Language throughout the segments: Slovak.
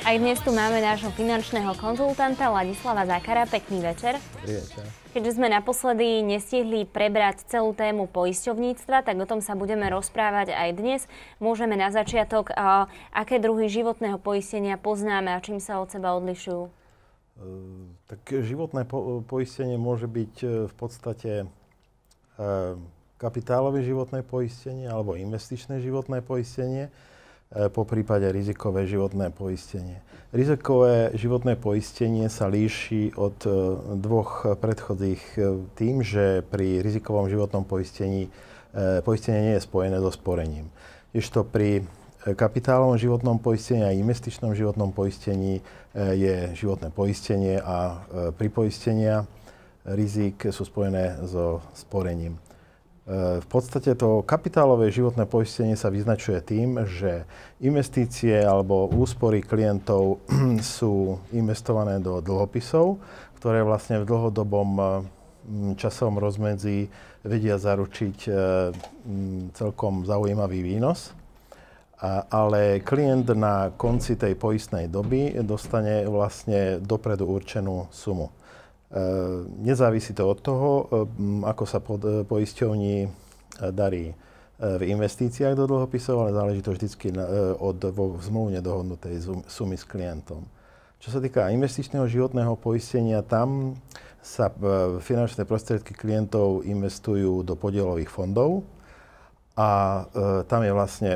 Aj dnes tu máme nášho finančného konzultanta Ladislava Zákara. Pekný večer. Večer. Keďže sme naposledy nestihli prebrať celú tému poisťovníctva, tak o tom sa budeme rozprávať aj dnes. Môžeme na začiatok, aké druhy životného poistenia poznáme a čím sa od seba odlišujú? Tak životné poistenie môže byť v podstate kapitálové životné poistenie alebo investičné životné poistenie, po prípade rizikové životné poistenie. Rizikové životné poistenie sa líši od dvoch predchodzích tým, že pri rizikovom životnom poistení poistenie nie je spojené so sporením. Kdežto pri kapitálovom životnom poistení a investičnom životnom poistení je životné poistenie a pripoistenia rizik sú spojené so sporením. V podstate to kapitálové životné poistenie sa vyznačuje tým, že investície alebo úspory klientov sú investované do dlhopisov, ktoré vlastne v dlhodobom časovom rozmedzi vedia zaručiť celkom zaujímavý výnos. Ale klient na konci tej poistnej doby dostane vlastne dopredu určenú sumu. Nezávisí to od toho, ako sa poisťovni darí v investíciách do dlhopisov, ale záleží to vždycky od zmluvne dohodnutej sumy s klientom. Čo sa týka investičného životného poistenia, tam sa finančné prostriedky klientov investujú do podielových fondov a tam je vlastne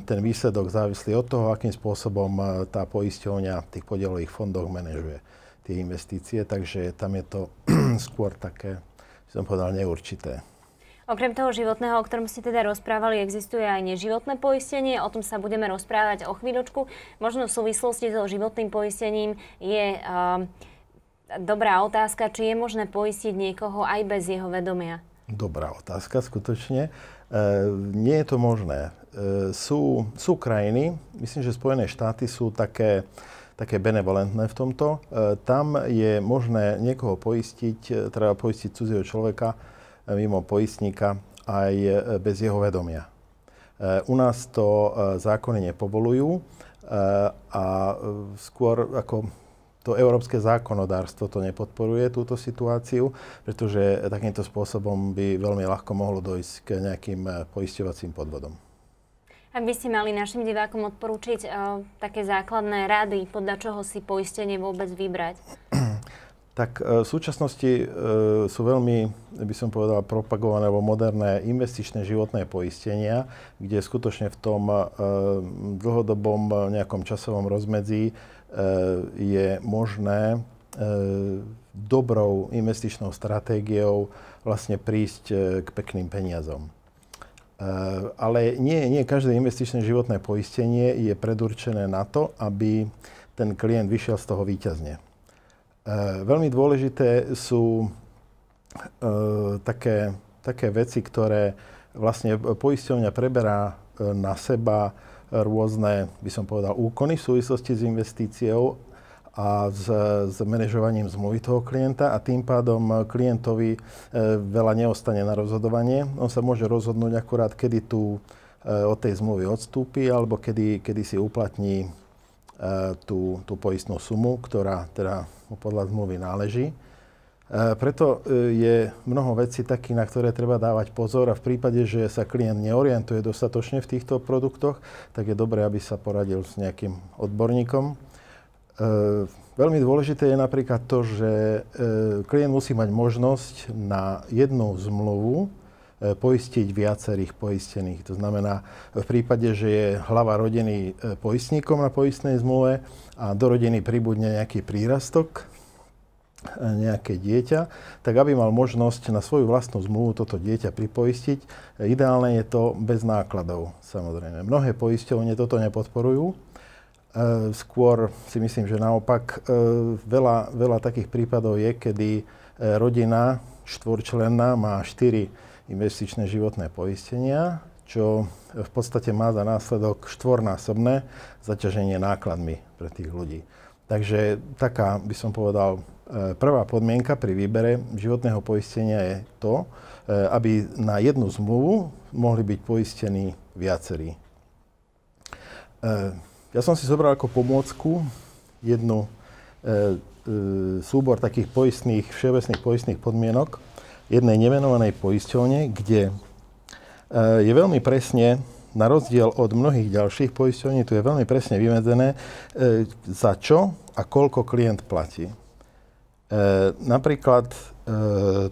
ten výsledok závislý od toho, akým spôsobom tá poisťovňa v tých podielových fondoch manažuje tie investície, takže tam je to skôr také, som povedal, neurčité. Okrem toho životného, o ktorom ste teda rozprávali, existuje aj neživotné poistenie. O tom sa budeme rozprávať o chvíľočku. Možno v súvislosti so životným poistením je dobrá otázka, či je možné poistiť niekoho aj bez jeho vedomia. Dobrá otázka, skutočne. Nie je to možné. Sú krajiny, myslím, že Spojené štáty sú také benevolentné v tomto. Tam je možné niekoho poistiť, treba poistiť cudzieho človeka mimo poistníka aj bez jeho vedomia. U nás to zákony nepovolujú a skôr ako to európske zákonodárstvo to nepodporuje túto situáciu, pretože takýmto spôsobom by veľmi ľahko mohlo dojsť k nejakým poisťovacím podvodom. Ak by ste mali našim divákom odporúčiť také základné rady, podľa čoho si poistenie vôbec vybrať? Tak v súčasnosti sú veľmi, by som povedal, propagované alebo moderné investičné životné poistenia, kde skutočne v tom dlhodobom nejakom časovom rozmedzi je možné dobrou investičnou stratégiou vlastne prísť k pekným peniazom. Ale nie každé investičné životné poistenie je predurčené na to, aby ten klient vyšiel z toho víťazne. Veľmi dôležité sú také veci, ktoré vlastne poisťovňa preberá na seba rôzne, by som povedal, úkony v súvislosti s investíciou a s manažovaním zmluvy toho klienta a tým pádom klientovi veľa neostane na rozhodovanie. On sa môže rozhodnúť akurát, kedy od tej zmluvy odstúpi alebo kedy si uplatní tú poistnú sumu, ktorá teda podľa zmluvy náleží. Preto je mnoho vecí takých, na ktoré treba dávať pozor a v prípade, že sa klient neorientuje dostatočne v týchto produktoch, tak je dobré, aby sa poradil s nejakým odborníkom. Veľmi dôležité je napríklad to, že klient musí mať možnosť na jednu zmluvu poistiť viacerých poistených. To znamená, v prípade, že je hlava rodiny poistníkom na poistnej zmluve a do rodiny pribudne nejaký prírastok, nejaké dieťa, tak aby mal možnosť na svoju vlastnú zmluvu toto dieťa pripoistiť. Ideálne je to bez nákladov, samozrejme. Mnohé poisťovne toto nepodporujú. Skôr si myslím, že naopak veľa takých prípadov je, kedy rodina štvorčlenná má 4 investičné životné poistenia, čo v podstate má za následok štvornásobné zaťaženie nákladmi pre tých ľudí. Takže taká, by som povedal, prvá podmienka pri výbere životného poistenia je to, aby na jednu zmluvu mohli byť poistení viacerí. V Ja som si zobral ako pomôcku jednu súbor takých všeobecných poistných podmienok jednej nemenovanej poisťovne, kde je veľmi presne, na rozdiel od mnohých ďalších poisťovní, tu je veľmi presne vymedzené, za čo a koľko klient platí. Napríklad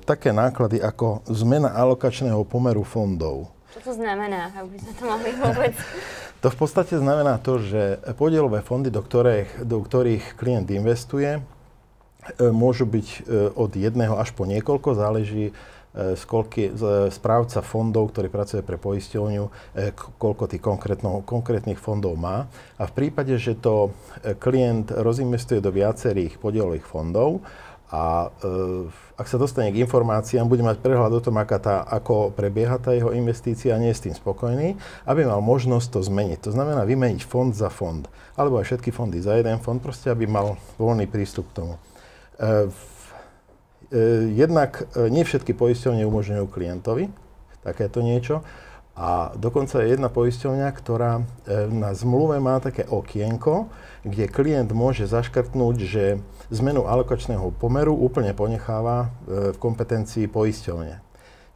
také náklady ako zmena alokačného pomeru fondov. Čo to znamená, aby sme to mohli vôbec? To v podstate znamená to, že podielové fondy, do ktorých klient investuje, môžu byť od jedného až po niekoľko, záleží správca fondov, ktorý pracuje pre poisťovňu, koľko tých konkrétnych fondov má. A v prípade, že to klient rozinvestuje do viacerých podielových fondov a ak sa dostane k informáciám, bude mať prehľad o tom, ako prebieha tá jeho investícia a nie je s tým spokojný, aby mal možnosť to zmeniť. To znamená vymeniť fond za fond, alebo aj všetky fondy za jeden fond, proste aby mal voľný prístup k tomu. Jednak nie všetky poisťovne umožňujú klientovi takéto niečo a dokonca je jedna poisťovňa, ktorá na zmluve má také okienko, kde klient môže zaškrtnúť, že zmenu alokačného pomeru úplne ponecháva v kompetencii poisťovne.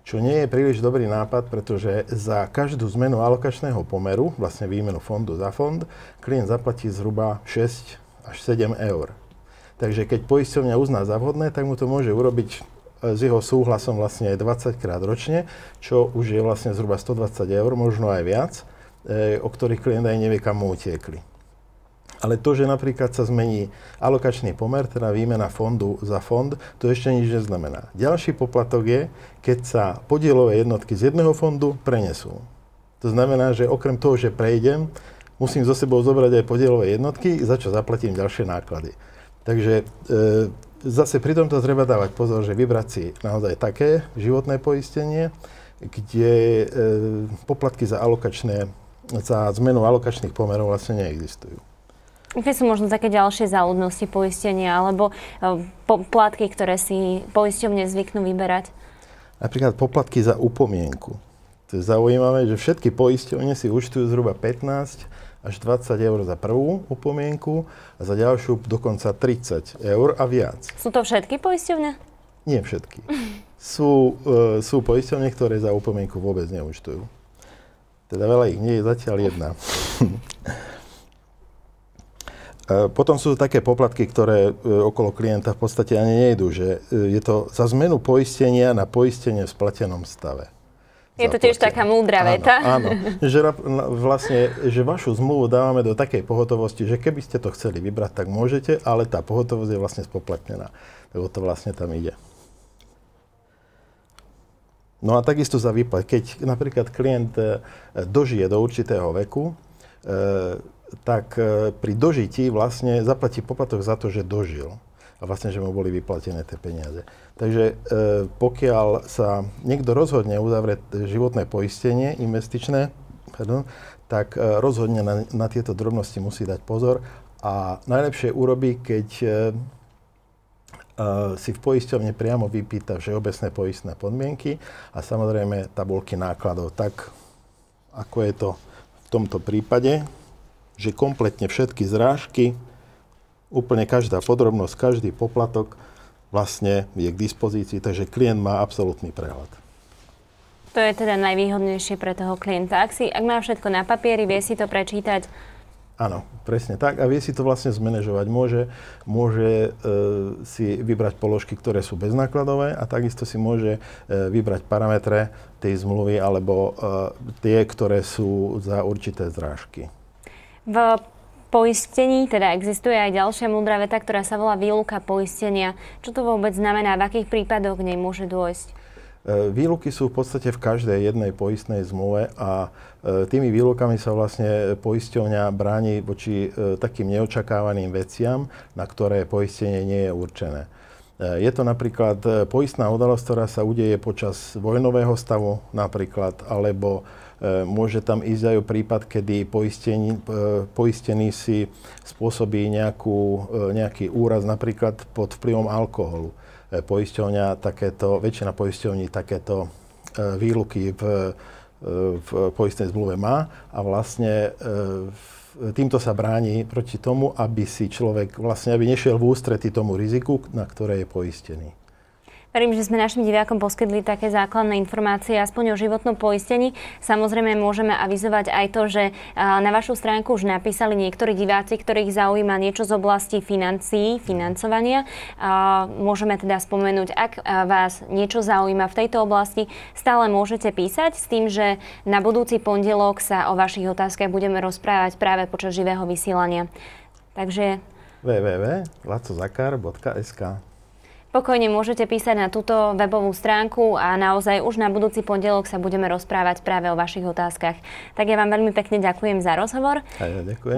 Čo nie je príliš dobrý nápad, pretože za každú zmenu alokačného pomeru, vlastne výmenu fondu za fond, klient zaplatí zhruba 6 až 7 eur. Takže keď poisťovňa uzná za vhodné, tak mu to môže urobiť s jeho súhlasom vlastne aj 20 krát ročne, čo už je vlastne zhruba 120 eur, možno aj viac, o ktorých klient aj nevie, kam mu utiekli. Ale to, že napríklad sa zmení alokačný pomer, teda výmena fondu za fond, to ešte nič neznamená. Ďalší poplatok je, keď sa podielové jednotky z jedného fondu prenesú. To znamená, že okrem toho, že prejdem, musím so sebou zobrať aj podielové jednotky, za čo zaplatím ďalšie náklady. Takže zase pri tomto treba dávať pozor, že vybrať si naozaj také životné poistenie, kde poplatky za zmenu alokačných pomerov vlastne neexistujú. Aké sú možno také ďalšie záľudnosti poistenia alebo poplatky, ktoré si poisťovne zvyknú vyberať? Napríklad poplatky za upomienku. To je zaujímavé, že všetky poisťovne si účtujú zhruba 15 až 20 eur za prvú upomienku a za ďalšiu dokonca 30 eur a viac. Sú to všetky poisťovne? Nie všetky. Sú poisťovne, ktoré za upomienku vôbec neúčtujú. Teda veľa ich nie je, zatiaľ jedna. Potom sú také poplatky, ktoré okolo klienta v podstate ani nejdú, že je to za zmenu poistenia na poistenie v splatenom stave. Je to tiež taká múdra veta. Áno, že vašu zmluvu dávame do takej pohotovosti, že keby ste to chceli vybrať, tak môžete, ale tá pohotovosť je vlastne spoplatnená. Lebo to vlastne tam ide. No a takisto za výplat. Keď napríklad klient dožije do určitého veku, tak pri dožití vlastne zaplatí poplatok za to, že dožil. A vlastne, že mu boli vyplatené tie peniaze. Takže pokiaľ sa niekto rozhodne uzavrieť životné poistenie investičné, tak rozhodne na tieto drobnosti musí dať pozor. A najlepšie urobí, keď si v poisťovne priamo vypýta všeobecné poistné podmienky a samozrejme tabuľky nákladov. Tak, ako je to v tomto prípade, že kompletne všetky zrážky, úplne každá podrobnosť, každý poplatok vlastne je k dispozícii, takže klient má absolútny prehľad. To je teda najvýhodnejšie pre toho klienta. Ak má všetko na papieri, vie si to prečítať? Áno, presne tak. A vie si to vlastne zmanéžovať. Môže si vybrať položky, ktoré sú beznákladové a takisto si môže vybrať parametre tej zmluvy alebo tie, ktoré sú za určité zrážky. V poistení teda existuje aj ďalšia múdra veta, ktorá sa volá výluka poistenia. Čo to vôbec znamená? V akých prípadoch k nej môže dôjsť? Výluky sú v podstate v každej jednej poistnej zmluve a tými výlukami sa vlastne poisťovňa bráni voči takým neočakávaným veciam, na ktoré poistenie nie je určené. Je to napríklad poistná udalosť, ktorá sa udeje počas vojnového stavu napríklad, alebo môže tam ísť aj o prípad, kedy poistený si spôsobí nejaký úraz napríklad pod vplyvom alkoholu. Väčšina poisťovní takéto výluky v poistnej zmluve má a vlastne týmto sa bráni proti tomu, aby si človek vlastne aby nešiel v ústrety tomu riziku, na ktoré je poistený. Verím, že sme našim divákom poskytli také základné informácie aspoň o životnom poistení. Samozrejme môžeme avizovať aj to, že na vašu stránku už napísali niektorí diváci, ktorých zaujíma niečo z oblasti financií, financovania. Môžeme teda spomenúť, ak vás niečo zaujíma v tejto oblasti, stále môžete písať s tým, že na budúci pondelok sa o vašich otázkach budeme rozprávať práve počas živého vysielania. Takže www.lacozakar.sk Pokojne môžete písať na túto webovú stránku a naozaj už na budúci pondelok sa budeme rozprávať práve o vašich otázkach. Tak ja vám veľmi pekne ďakujem za rozhovor. A ja ďakujem.